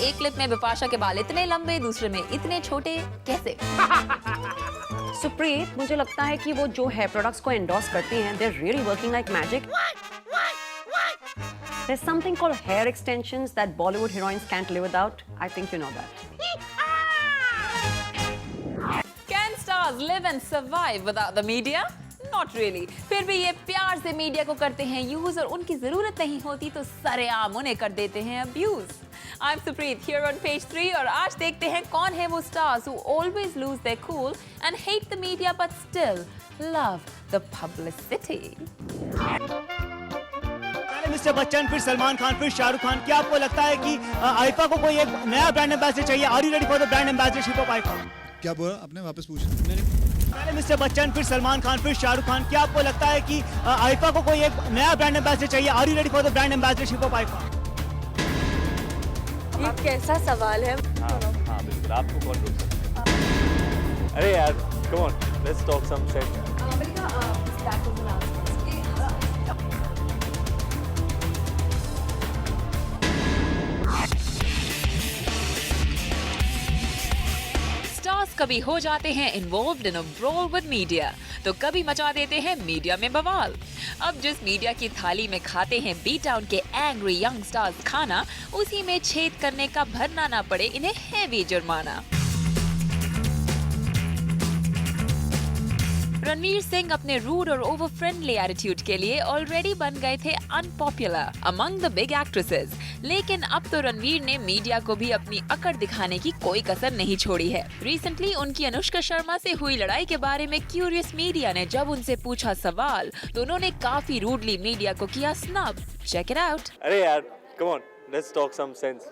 एक क्लिप में बिपाशा के बाल इतने लंबे, दूसरे में इतने छोटे, कैसे? सुप्रीत, मुझे लगता है कि वो जो हेयर प्रोडक्ट्स को एंडोर्स करती हैं, they're really working like magic. There's something called hair extensions that Bollywood heroines can't live without. I think you know that. Can stars live and survive without the media? Not really. फिर भी ये प्यार से media को करते हैं use और उनकी जरूरत नहीं होती तो सरेआम उन्हें कर देते हैं abuse. I'm Supreet here on page 3 और आज देखते हैं कौन है वो stars who always lose their cool and hate the media but still love the publicity. Mister Bachchan, फिर सलमान खान, फिर शाहरुख खान. क्या आपको लगता है कि आईफा को कोई एक नया ब्रांड एम्बेसडर चाहिए? Are you ready for the brand ambassadorship of IIFA? क्या बोला आपने? वापस पूछ. पहले मिस्टर बच्चन, फिर सलमान खान, फिर शाहरुख खान. क्या आपको लगता है कि आईफा को कोई एक नया ब्रांड एम्बेसडर चाहिए? Are you ready for the brand ambassadorship of IIFA? ये कैसा सवाल है? हाँ बिल्कुल, आपको कौन रोक सकता है? अरे यार, come on, let's talk some sense. Stars कभी हो जाते हैं involved in a brawl with media तो कभी मचा देते हैं मीडिया में बवाल. अब जिस मीडिया की थाली में खाते हैं बी टाउन के एंग्री यंग स्टार्स खाना, उसी में छेद करने का भरना ना पड़े इन्हें हैवी जुर्माना. रणवीर सिंह अपने रूड और ओवर फ्रेंडली एटीट्यूड के लिए ऑलरेडी बन गए थे unpopular among the big actresses. लेकिन अब तो रणवीर ने मीडिया को भी अपनी अकड़ दिखाने की कोई कसर नहीं छोड़ी है. रिसेंटली उनकी अनुष्का शर्मा से हुई लड़ाई के बारे में क्यूरियस मीडिया ने जब उनसे पूछा सवाल तो उन्होंने काफी रूडली मीडिया को किया स्नब. Check it out. अरे यार, come on, let's talk some sense.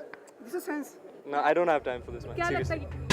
This is sense. No, I don't have time for this one. क्या लगता Seriously. है?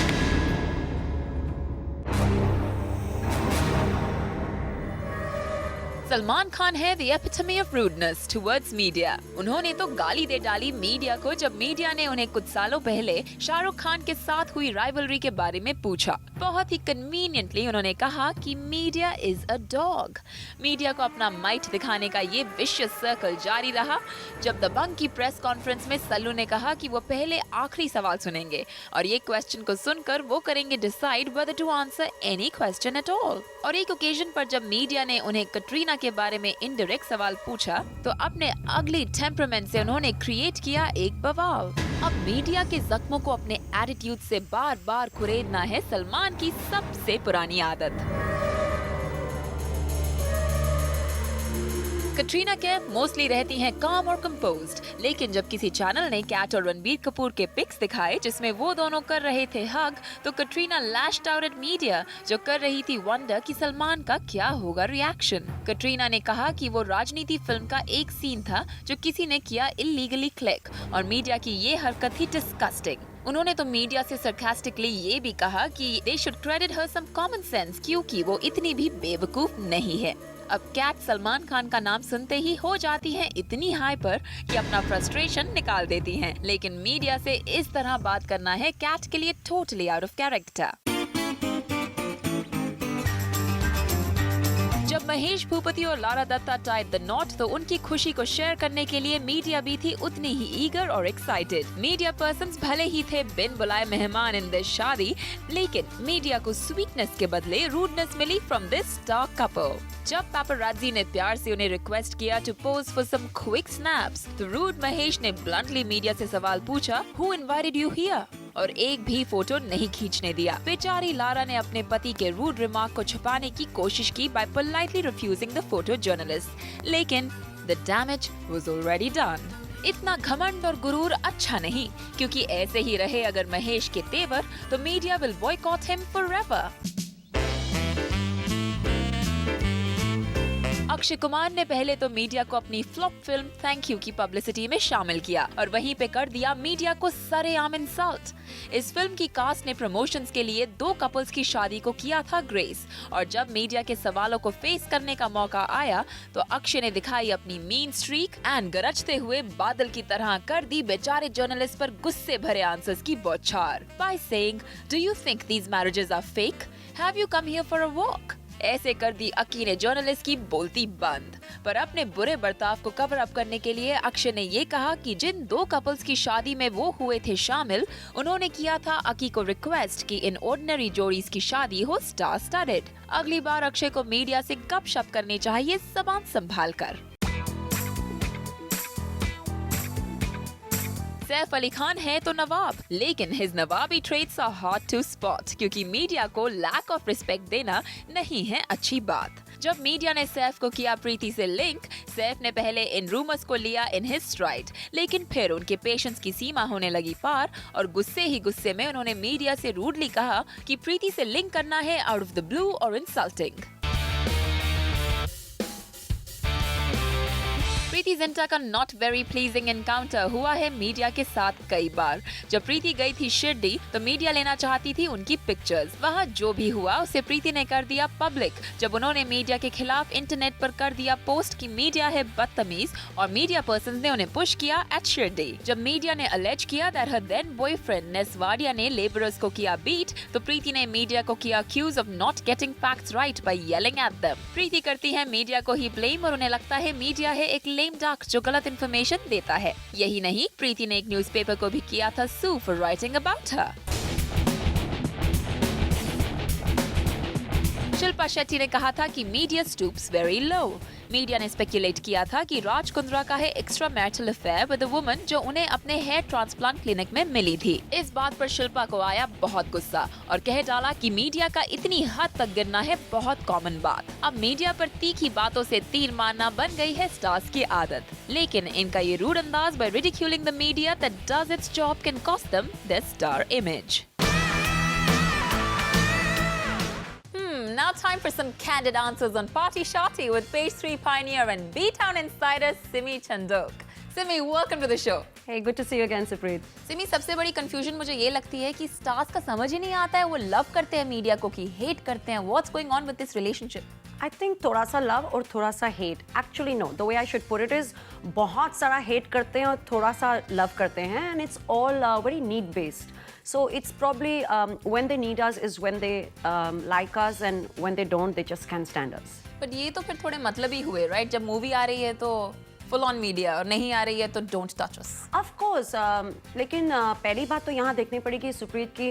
सलमान खान है the epitome of rudeness towards media. उन्होंने तो गाली दे डाली मीडिया को जब मीडिया ने उन्हें कुछ सालों पहले शाहरुख खान के साथ हुई राइवलरी के बारे में पूछा. बहुत ही कन्वीनियंटली उन्होंने कहा कि media is a dog. Media को अपना माइट दिखाने का ये विशियस सर्कल जारी रहा जब दबंग की प्रेस कॉन्फ्रेंस में सल्लू ने कहा कि वो पहले आखिरी सवाल सुनेंगे और ये क्वेश्चन को सुनकर वो करेंगे decide whether to answer any question at all. और एक ओकेजन पर जब मीडिया ने उन्हें कटरीना के बारे में इनडायरेक्ट सवाल पूछा तो अपने अगली टेम्परामेंट से उन्होंने क्रिएट किया एक बवाल. अब मीडिया के जख्मों को अपने एटीट्यूड से बार बार कुरेदना है सलमान की सबसे पुरानी आदत. कटरीना कैफ मोस्टली रहती हैं काम और कंपोज्ड, लेकिन जब किसी चैनल ने कैट और रणबीर कपूर के पिक्स दिखाए जिसमें वो दोनों कर रहे थे हग तो Katrina lashed out at media जो कर रही थी वंडर कि सलमान का क्या होगा रिएक्शन. कटरीना ने कहा कि वो राजनीति फिल्म का एक सीन था जो किसी ने किया इलीगली क्लिक और मीडिया की ये हरकत थी डिस्गस्टिंग. उन्होंने तो मीडिया से सरकास्टिकली ये भी कहा कि they should credit her some common sense क्योंकि वो इतनी भी बेवकूफ नहीं है. अब कैट सलमान खान का नाम सुनते ही हो जाती हैं इतनी हाई पर कि अपना फ्रस्ट्रेशन निकाल देती हैं. लेकिन मीडिया से इस तरह बात करना है कैट के लिए टोटली आउट ऑफ कैरेक्टर. जब महेश भूपति और Lara Dutta tied the knot तो उनकी खुशी को शेयर करने के लिए मीडिया भी थी उतनी ही ईगर और एक्साइटेड. मीडिया पर्सन्स भले ही थे बिन बुलाए मेहमान इन दिस शादी, लेकिन मीडिया को स्वीटनेस के बदले रूडनेस मिली फ्रॉम दिस स्टार कपल. जब पेपराज़ी ने प्यार से उन्हें रिक्वेस्ट किया to pose for some quick snaps तो रूड महेश ने ब्लंटली मीडिया से सवाल पूछा हु इनवाइटेड यू हियर और एक भी फोटो नहीं खींचने दिया. बेचारी लारा ने अपने पति के रूड रिमार्क को छुपाने की कोशिश की by politely refusing the photo journalist, लेकिन the damage was already done. इतना घमंड और गुरूर अच्छा नहीं क्योंकि ऐसे ही रहे अगर महेश के तेवर तो media will boycott him forever. Akshay Kumar ने पहले तो मीडिया को अपनी फ्लॉप फिल्म थैंक यू की पब्लिसिटी में शामिल किया और वहीं पे कर दिया मीडिया को सरेआम इंसल्ट. इस फिल्म की कास्ट ने प्रमोशंस के लिए 2 कपल्स की शादी को किया था ग्रेस और जब मीडिया के सवालों को फेस करने का मौका आया तो अक्षय ने दिखाई अपनी मीन स्ट्रीक एंड गरजते हुए बादल की तरह कर दी बेचारे जर्नलिस्ट पर गुस्से भरे आंसर्स की बौछार by saying do you think these marriages are fake? Have you come here for a walk? ऐसे कर दी अक्की ने जर्नलिस्ट की बोलती बंद। पर अपने बुरे बर्ताव को कवर अप करने के लिए अक्षय ने ये कहा कि जिन 2 कपल्स की शादी में वो हुए थे शामिल, उन्होंने किया था अक्की को रिक्वेस्ट कि इन ऑर्डिनरी जोड़ीज की शादी हो स्टार स्टडेड। अगली बार अक्षय को मीडिया से गपशप करनी चाहिए सामान संभाल कर। सैफ अली खान है तो नवाब, लेकिन हिज नवाबी traits are hard to spot, क्योंकि मीडिया को लैक ऑफ रिस्पेक्ट देना नहीं है अच्छी बात। जब मीडिया ने सैफ को किया प्रीति से लिंक, सैफ ने पहले इन रूमर्स को लिया इन हिज स्ट्राइड, लेकिन फिर उनके पेशेंस की सीमा होने लगी पार और गुस्से ही गुस्से में उन्होंने मीडिया से रूडली कहा कि प्रीति से लिंक करना है आउट ऑफ द ब्लू और इंसल्टिंग। प्रीति जिंटा का नॉट वेरी प्लीजिंग एनकाउंटर हुआ है मीडिया के साथ कई बार। जब प्रीति गई थी शिरडी तो मीडिया लेना चाहती थी उनकी पिक्चर्स। वहाँ जो भी हुआ उसे प्रीति ने कर दिया पब्लिक, जब उन्होंने मीडिया के खिलाफ इंटरनेट पर कर दिया पोस्ट कि मीडिया है बदतमीज, और मीडिया पर्संस ने उन्हें पुश किया एट शिरडी। जब मीडिया ने अलेज किया that her then boyfriend Ness Wadia ने लेबरर्स को किया बीट, तो प्रीति ने मीडिया को किया accuse of not getting facts right by yelling at them. Preity करती है मीडिया को ही ब्लेम और उन्हें लगता है मीडिया है एक लेम डक जो गलत इंफॉर्मेशन देता है। यही नहीं, प्रीति ने एक न्यूज़पेपर को भी किया था sue for writing about her. Shilpa Shetty ने कहा था कि media stoops very low. Media ने स्पेकुलेट किया था कि राज कुंद्रा का है extra marital affair with a woman जो उन्हें अपने हेयर ट्रांसप्लांट क्लिनिक में मिली थी। इस बात पर शिल्पा को आया बहुत गुस्सा और कह डाला कि मीडिया का इतनी हद तक गिरना है बहुत कॉमन बात। अब मीडिया पर तीखी बातों से तीर मारना बन गई है स्टार्स की आदत, लेकिन इनका ये रूड अंदाज by ridiculing the media that does its job can cost them their star image. Now time for some candid answers on Party Shorty with Page 3 pioneer and B-Town insider Simi Chandok. Simi, welcome to the show. Hey, good to see you again, Supreet. Simi, सबसे बड़ी confusion मुझे ये लगती है कि stars का समझ ही नहीं आता है, वो लव करते हैं मीडिया को कि हेट करते हैं। What's going on with this relationship? I think थोड़ा सा लव और थोड़ा सा hate. Actually no, the way I should put it is बहुत सारा हेट करते हैं और थोड़ा सा लव करते हैं, and it's all very need based. So it's probably when they need us is when they like us, and when they don't, they just can't stand us. But ये तो फिर थोड़े मतलब ही हुए, right? जब मूवी आ रही है तो फुल ऑन मीडिया और नहीं आ रही है तो don't touch us. Of course, लेकिन पहली बात तो यहाँ देखनी पड़ेगी सुप्रीत की,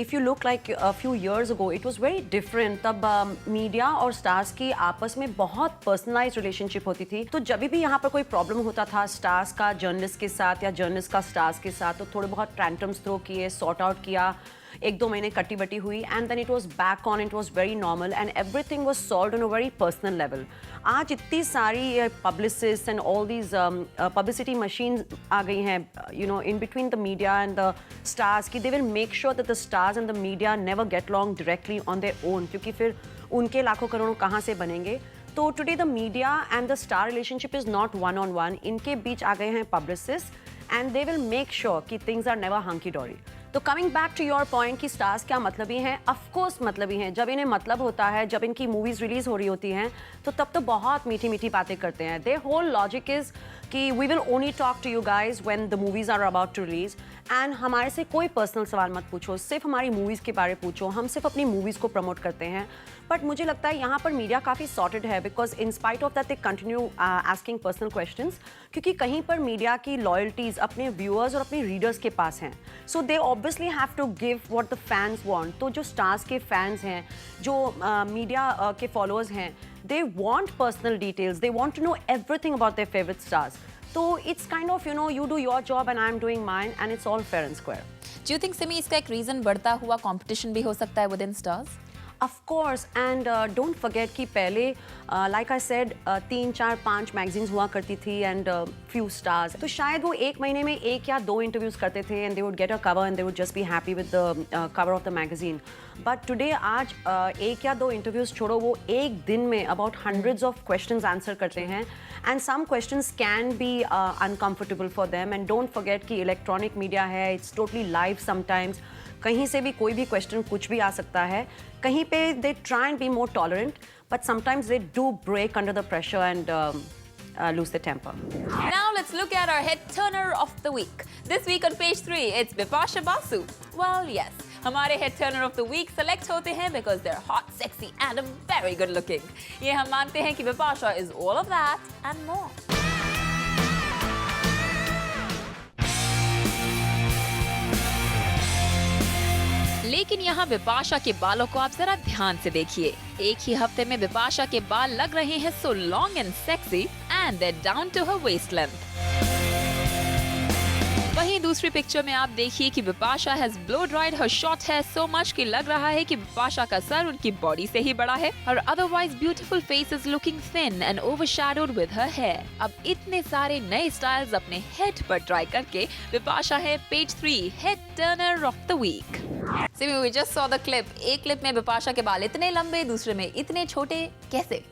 if you look like a few years ago it was very different. तब मीडिया और स्टार्स की आपस में बहुत पर्सनलाइज रिलेशनशिप होती थी। तो जब भी यहाँ पर कोई प्रॉब्लम होता था स्टार्स का जर्नलिस्ट के साथ या जर्नलिस्ट का स्टार्स के साथ, तो थोड़े बहुत टैंट्रम्स थ्रो किए, सॉर्ट आउट किया, 1-2 महीने कट्टी बटी हुई, and then it was back on, it was very normal and everything was solved on a very personal level. आज इतनी सारी publicist and all these publicity machine आ गई हैं, you know, in between the media and the stars की they will make sure that the stars and the media never get long directly on their own, क्योंकि फिर उनके लाखों करोड़ों कहाँ से बनेंगे। तो today the media and the star relationship is not one on one, इनके बीच आ गए हैं publicist and they will make sure कि things are never hunky dory. तो coming back to your point कि स्टार्स क्या मतलबी हैं, ऑफकोर्स मतलबी हैं। जब इन्हें मतलब होता है, जब इनकी मूवीज रिलीज हो रही होती हैं, तो तब तो बहुत मीठी मीठी बातें करते हैं। देयर होल लॉजिक इज कि we will only talk to you guys when the movies are about to release, and हमारे से कोई पर्सनल सवाल मत पूछो, सिर्फ हमारी मूवीज़ के बारे में पूछो, हम सिर्फ अपनी मूवीज़ को प्रमोट करते हैं। बट मुझे लगता है यहाँ पर मीडिया काफ़ी सॉर्टेड है, because in spite of that they continue asking personal questions, क्योंकि कहीं पर मीडिया की लॉयल्टीज़ अपने व्यूअर्स और अपने रीडर्स के पास हैं। So they obviously have to give what the fans want. तो जो स्टार्स के फैंस हैं, जो मीडिया के फॉलोअर्स हैं, they want personal details, they want to know everything about their favorite stars. So it's kind of, you know, you do your job and I'm doing mine, and it's all fair and square. Do you think Simi इसका एक reason बढ़ता हुआ competition भी हो सकता है within stars? Of course, and don't forget कि पहले like I said 3, 4, 5 magazines हुआ करती थी and few stars. तो शायद वो एक महीने में 1 या 2 interviews करते थे and they would get a cover and they would just be happy with the cover of the magazine. But today आज 1 या 2 interviews छोड़ो, वो एक दिन में about hundreds of questions answer करते हैं, and some questions can be uncomfortable for them. And don't forget कि electronic media है, it's totally live sometimes. कहीं से भी कोई भी क्वेश्चन कुछ भी आ सकता है। कहीं पे they try and be more tolerant, but sometimes they do break under the pressure and lose their temper. Now let's look at our head turner of the week. This week on Page 3, it's Bipasha Basu. Well, yes, हमारे head turner of the week select होते हैं because they are hot, sexy and very good looking. ये हम मानते हैं कि Bipasha is all of that and more. लेकिन यहाँ बिपाशा के बालों को आप जरा ध्यान से देखिए। एक ही हफ्ते में बिपाशा के बाल लग रहे हैं so long and sexy and they down to her waist length. वहीं दूसरी पिक्चर में आप देखिए कि Bipasha has blow dried her short hair so much कि लग रहा है कि बिपाशा का सर उनकी बॉडी से ही बड़ा है और otherwise beautiful face is looking thin and overshadowed with her hair. अब इतने सारे नए स्टाइल्स अपने हेड पर ट्राई करके बिपाशा है page 3 head turner of the week. Simi, we just saw the clip. एक क्लिप में बिपाशा के बाल इतने लंबे, दूसरे में इतने छोटे, कैसे?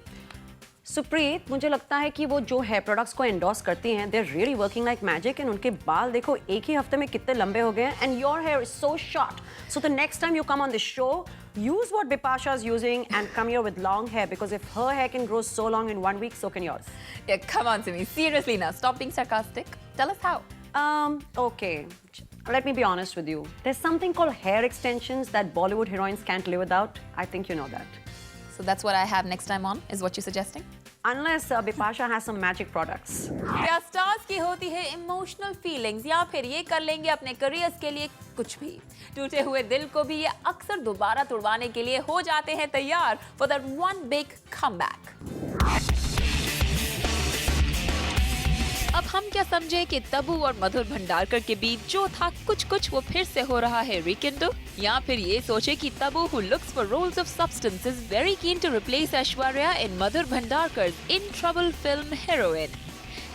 सुप्रीत, मुझे लगता है कि वो जो हेयर प्रोडक्ट्स को एंडोर्स करती हैं, they are really working like magic and उनके बाल देखो एक ही हफ्ते में कितने लंबे हो गए हैं and your here is so short. So the next time you come on this show, use what Bipasha is using and come here with long hair because if her hair can grow so long in 1 week, so can yours. Yeah, come on, Simi. Seriously now, stop being sarcastic. Tell us how. Okay. Let me be honest with you. There's something called hair extensions that Bollywood heroines can't live without. I think you know that. So that's what I have next time on, is what you're suggesting? Unless Bipasha has some magic products. क्या stars की होती है emotional feelings या फिर ये कर लेंगे अपने करियर्स के लिए कुछ भी। टूटे हुए दिल को भी ये अक्सर दोबारा तुड़वाने के लिए हो जाते हैं तैयार for that one big comeback. अब हम क्या समझे कि तब्बू और मधुर भंडारकर के बीच जो था कुछ कुछ वो फिर से हो रहा है रिकिंडो, या फिर ये सोचे कि Tabu who looks for roles of substance is very keen to replace Aishwarya in Madhur Bhandarkar's In Trouble film heroine।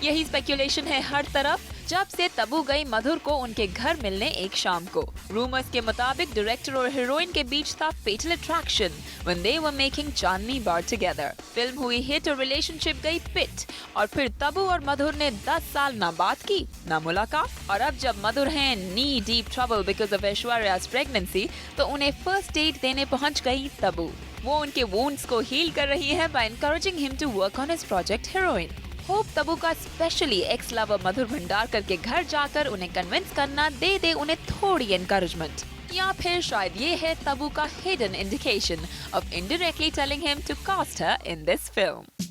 यही स्पेकुलेशन है हर तरफ जब से तब्बू गई मधुर को उनके घर मिलने एक शाम को। रूमर्स के मुताबिक डायरेक्टर और हीरोइन के बीच था fatal attraction when they were making Chandni Bar together। Film हुई हिट और रिलेशनशिप गई पिट और फिर तब्बू और मधुर ने 10 साल ना बात की ना मुलाकात। और अब जब मधुर हैं knee deep trouble because of Aishwarya's pregnancy तो उन्हें फर्स्ट डेट देने पहुंच गई तब्बू। वो उनके वुंड्स को हील कर रही है by encouraging him to work on his project heroine। Hope Tabu का स्पेशली एक्स लवर मधुर भंडारकर के घर जाकर उन्हें कन्विंस करना दे उन्हें थोड़ी एनकरेजमेंट, या फिर शायद ये है तब्बू का hidden indication of indirectly telling him to cast her in this film.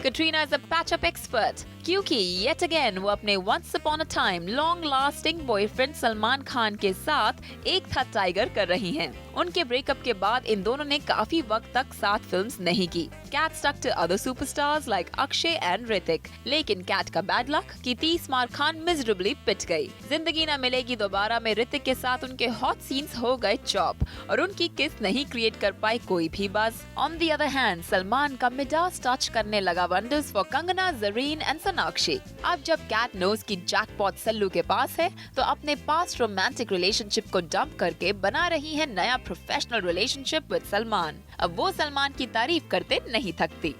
Katrina is a patch-up expert क्योंकि yet again वो अपने once upon a time long-lasting boyfriend Salman Khan के साथ एक था टाइगर कर रही हैं। उनके ब्रेकअप के बाद इन दोनों ने काफी वक्त तक साथ फिल्म्स नहीं की। Kat stuck to other superstars like Akshay and Hrithik, लेकिन कैट का बैड लक कि 30 मार खान मिजरेबली पिट गई। जिंदगी न मिलेगी दोबारा में ऋतिक के साथ उनके हॉट सीन्स हो गए चॉप और उनकी किस नहीं क्रिएट कर पाई कोई भी बस। On the other hand Salman का मिडास टच करने लगा wonders for Kangana, Zareen and Sonakshi. अब जब कैट नोज की जैकपॉट सल्लू के पास है तो अपने पास्ट रोमांटिक रिलेशनशिप को डंप करके बना रही है नया प्रोफेशनल रिलेशनशिप विद सलमान। अब वो सलमान की तारीफ करते नहीं थकती।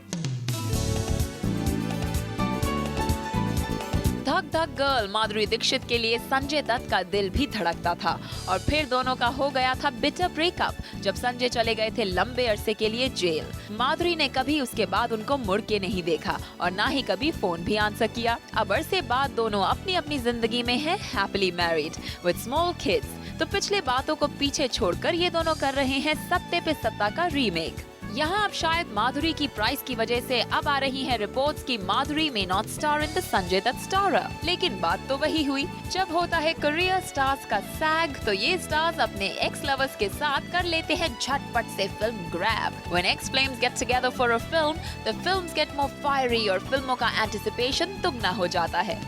धक धक गर्ल माधुरी दीक्षित के लिए संजय दत्त का दिल भी धड़कता था और फिर दोनों का हो गया था बिटर ब्रेकअप जब संजय चले गए थे लंबे अरसे के लिए जेल। माधुरी ने कभी उसके बाद उनको मुड़ के नहीं देखा और ना ही कभी फोन भी आंसर किया। अब अरसे बाद दोनों अपनी अपनी जिंदगी में हैं happily married with small kids. तो पिछले बातों को पीछे छोड़कर ये दोनों कर रहे हैं सत्ते पे सत्ता का रीमेक। यहाँ अब शायद माधुरी की प्राइस की वजह से अब आ रही है रिपोर्ट्स कि Madhuri may not star in the Sanjay Dutt starrer. लेकिन बात तो वही हुई, जब होता है करियर स्टार्स का सैग तो ये स्टार्स अपने एक्स लवर्स के साथ कर लेते हैं झटपट से film grab. When ex flames get together for a film, the films get more fiery और फिल्मों का एंटिसिपेशन दुगना हो जाता है।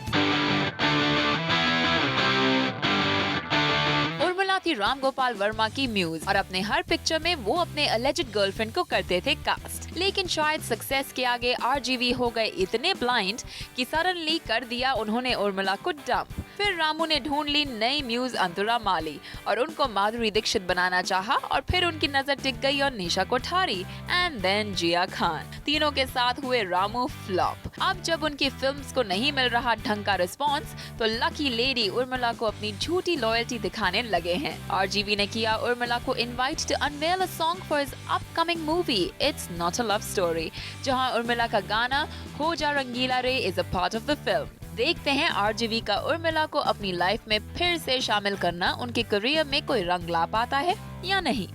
थी राम गोपाल वर्मा की म्यूज और अपने हर पिक्चर में वो अपने अलेज्ड गर्लफ्रेंड को करते थे कास्ट। लेकिन शायद सक्सेस के आगे आरजीवी हो गए इतने ब्लाइंड कि सडनली कर दिया उन्होंने उर्मिला को डंप। फिर रामू ने ढूंढ ली नई म्यूज अंतरा माली और उनको माधुरी दीक्षित बनाना चाहा और फिर उनकी नजर टिक गई और निशा कोठारी एंड देन जिया खान। तीनों के साथ हुए रामू फ्लॉप। अब जब उनकी फिल्म्स को नहीं मिल रहा ढंग का रिस्पॉन्स तो लकी लेडी उर्मिला को अपनी झूठी लॉयल्टी दिखाने लगे हैं। आरजीवी ने किया उर्मिला को invite to unveil a song for his upcoming movie it's not a love story, जहां उर्मिला का गाना हो जा रंगीला रे is a part of the film. देखते हैं आरजीवी का उर्मिला को अपनी लाइफ में फिर से शामिल करना उनके करियर में कोई रंग ला पाता है या नहीं।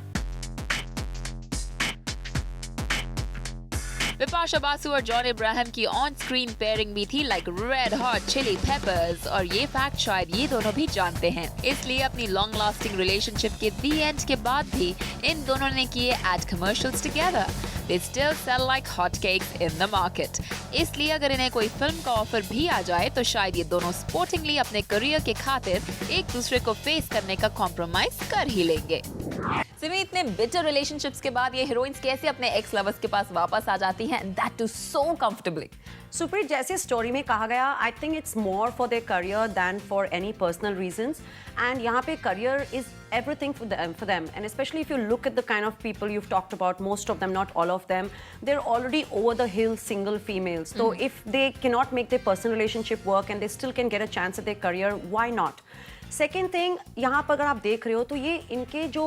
बिपाशा बासु और जॉन इब्राहिम की ऑन स्क्रीन पेयरिंग भी थी like red hot chili peppers, और ये फैक्ट शायद ये दोनों भी जानते हैं। इसलिए अपनी लॉन्ग लास्टिंग रिलेशनशिप के दी एंड के बाद भी इन दोनों ने किए ad commercials together. They still sell like hotcakes in the market. इसलिए अगर इन्हें कोई फिल्म का ऑफर भी आ जाए तो शायद ये दोनों स्पोर्टिंगली अपने करियर के खातिर एक दूसरे को फेस करने का कॉम्प्रोमाइज कर ही लेंगे। सिमी, इतने बिटर रिलेशनशिप्स के बाद ये हीरोइंस कैसे अपने एक्स लवर्स के पास वापस आ जाती हैं, that too so comfortably. Supreet, जैसे स्टोरी में कहा गया, I think it's more for their career than for any personal reasons, and यहाँ पे career is everything for them, and especially if you look at the kind of people you've talked about, most of them, not all of them, they're already over the hill single females. So if they cannot make their personal relationship work and they still can get a chance at their career, why not? Second thing, यहाँ पर अगर आप देख रहे हो तो ये इनके जो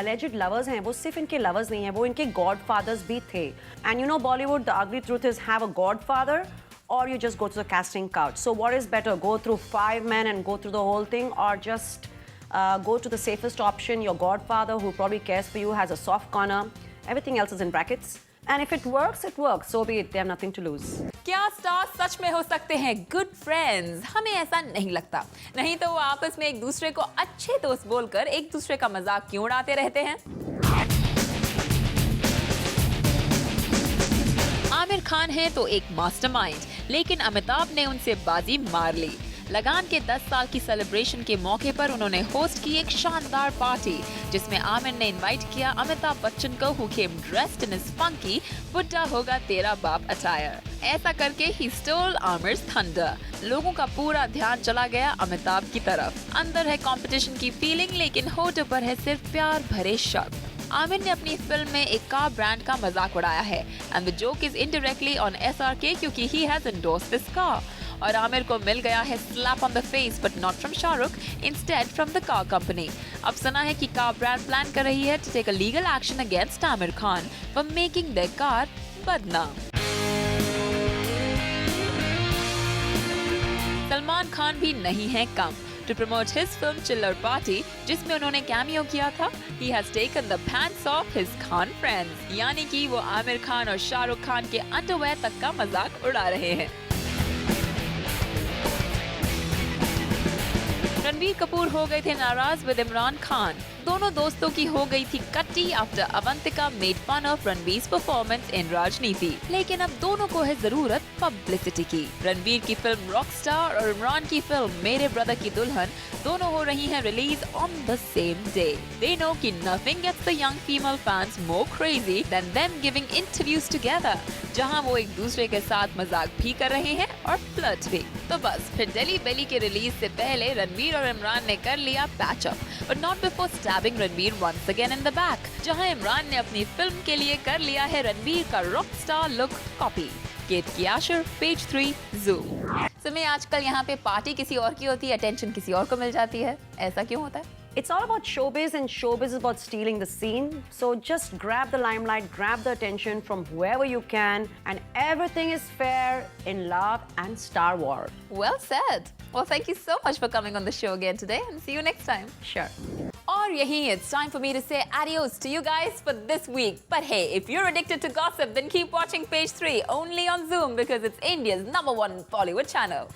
alleged lovers हैं वो सिर्फ इनके lovers नहीं हैं, वो इनके गॉड फादर्स भी थे। And you know Bollywood, the ugly truth is have a godfather or you just go to the casting couch. So what is better, go through 5 men and go through the whole thing, or just go to the safest option, your godfather who probably cares for you, has a soft corner, everything else is in brackets. And if it works, it works. So be it. They have nothing to lose. क्या stars सच में हो सकते हैं good friends? हमें ऐसा नहीं लगता। नहीं तो वो आपस में एक दूसरे को अच्छे दोस्त बोलकर एक दूसरे का मजाक क्यों उड़ाते रहते हैं? आमिर खान है तो एक मास्टरमाइंड, लेकिन अमिताभ ने उनसे बाजी मार ली। लगान के 10 साल की सेलिब्रेशन के मौके पर उन्होंने होस्ट की एक शानदार पार्टी, जिसमें आमिर ने इनवाइट किया अमिताभ बच्चन को, who came dressed in his funky बुड्ढा होगा तेरा बाप अटायर। ऐसा करके he stole Amir's thunder। लोगों का पूरा ध्यान चला गया अमिताभ की तरफ। अंदर है कंपटीशन की फीलिंग, लेकिन होठों पर है सिर्फ प्यार भरे शब्द। आमिर ने अपनी फिल्म में एक कार ब्रांड का मजाक उड़ाया है, and the joke is indirectly on SRK क्योंकि he has endorsed this car। और आमिर को मिल गया है slap on the face, but not from Shahrukh, instead from the car company. अब सुना है कि कार ब्रांड प्लान कर रही है to take a legal action against Aamir Khan for making their car बदनाम। सलमान खान भी नहीं है कम। To promote his film Chiller Party, जिसमें उन्होंने कैमियो किया था, he has taken the pants off his Khan friends, यानी कि वो आमिर खान और शाहरुख खान के अंडरवेयर तक का मजाक उड़ा रहे हैं। रणबीर कपूर हो गए थे नाराज विद इमरान खान। दोनों दोस्तों की हो गई थी कट्टी after Avantika made fun of Ranbir performance in Raajneeti. लेकिन अब दोनों को है जरूरत पब्लिसिटी की। रणबीर की फिल्म रॉकस्टार और इमरान की फिल्म मेरे ब्रदर की दुल्हन दोनों हो रही हैं release on the same day. They know कि nothing gets the young female fans more crazy than them giving interviews together, जहां वो एक दूसरे के साथ मजाक भी कर रहे हैं और फ्लर्ट भी। तो बस फिर दिल्ली बेली के रिलीज से पहले रणबीर और इमरान ने कर लिया patch up, but not before stabbing Ranbir once again in the back, जहां इमरान ने अपनी फिल्म के लिए कर लिया है रणबीर का रॉकस्टार लुक कॉपी। केट कियाशर, पेज 3, Zoom। सुमित, आजकल यहाँ पे पार्टी किसी और की होती है, अटेंशन किसी और को मिल जाती है, ऐसा क्यों होता है? It's all about showbiz, and showbiz is about stealing the scene. So just grab the limelight, grab the attention from whoever you can, and everything is fair in love and Star Wars. Well said. Well, thank you so much for coming on the show again today, and see you next time. Sure. और यही it's time for me to say adios to you guys for this week. But hey, if you're addicted to gossip, then keep watching Page 3 only on Zoom, because it's India's #1 Bollywood channel.